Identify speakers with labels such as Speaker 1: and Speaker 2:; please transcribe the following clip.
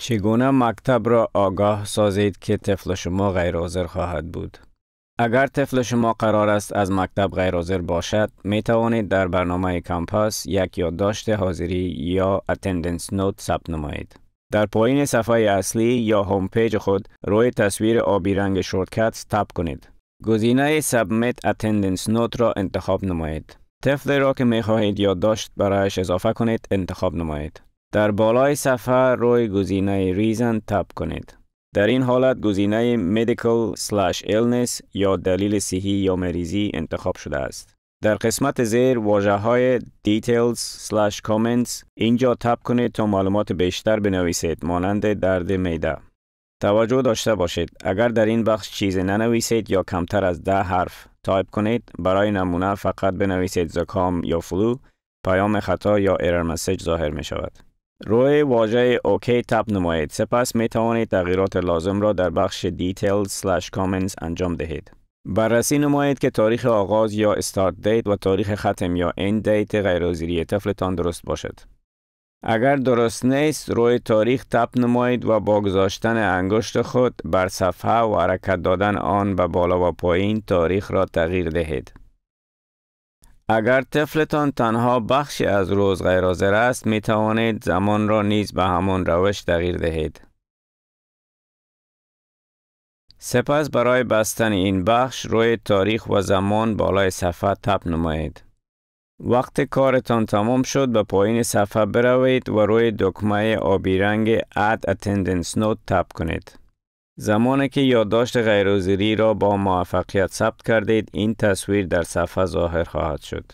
Speaker 1: چگونه مکتب را آگاه سازید که طفل شما غیر حاضر خواهد بود؟ اگر طفل شما قرار است از مکتب غیر حاضر باشد، می توانید در برنامه کمپاس یک یادداشت حاضری یا اتندنس نوت ثبت نمایید. در پایین صفحه اصلی یا هوم پیج خود روی تصویر آبی رنگ شورتکاتس تاب کنید. گزینه سابمیت اتندنس نوت را انتخاب نمایید. طفلی را که می خواهید یادداشت برایش اضافه کنید انتخاب نمایید. در بالای صفحه روی گزینه ریزن تاب کنید. در این حالت گزینه medical/illness یا دلیل صحی یا مریضی انتخاب شده است. در قسمت زیر واژه‌های details/comments اینجا تاب کنید تا معلومات بیشتر بنویسید مانند درد معده. توجه داشته باشید اگر در این بخش چیزی ننویسید یا کمتر از 10 حرف تایپ کنید، برای نمونه فقط بنویسید زکام یا فلو، پیام خطا یا ایرر مسیج ظاهر می شود. روی واژه اوکی تاب نمایید. سپس می توانید تغییرات لازم را در بخش details/comments انجام دهید. بررسی نمایید که تاریخ آغاز یا استارت دیت و تاریخ ختم یا اند دیت غیرحاضری طفلتان درست باشد. اگر درست نیست، روی تاریخ تاب نمایید و با گذاشتن انگشت خود بر صفحه و حرکت دادن آن به بالا و پایین تاریخ را تغییر دهید. اگر طفلتان تنها بخشی از روز غیر حاضر است، می توانید زمان را نیز به همان روش تغییر دهید. سپس برای بستن این بخش روی تاریخ و زمان بالای صفحه تاب نمایید. وقتی کارتان تمام شد به پایین صفحه بروید و روی دکمه آبی رنگ Add Attendance Note تاب کنید. زمانی که یادداشت غیرحاضری را با موفقیت ثبت کردید، این تصویر در صفحه ظاهر خواهد شد.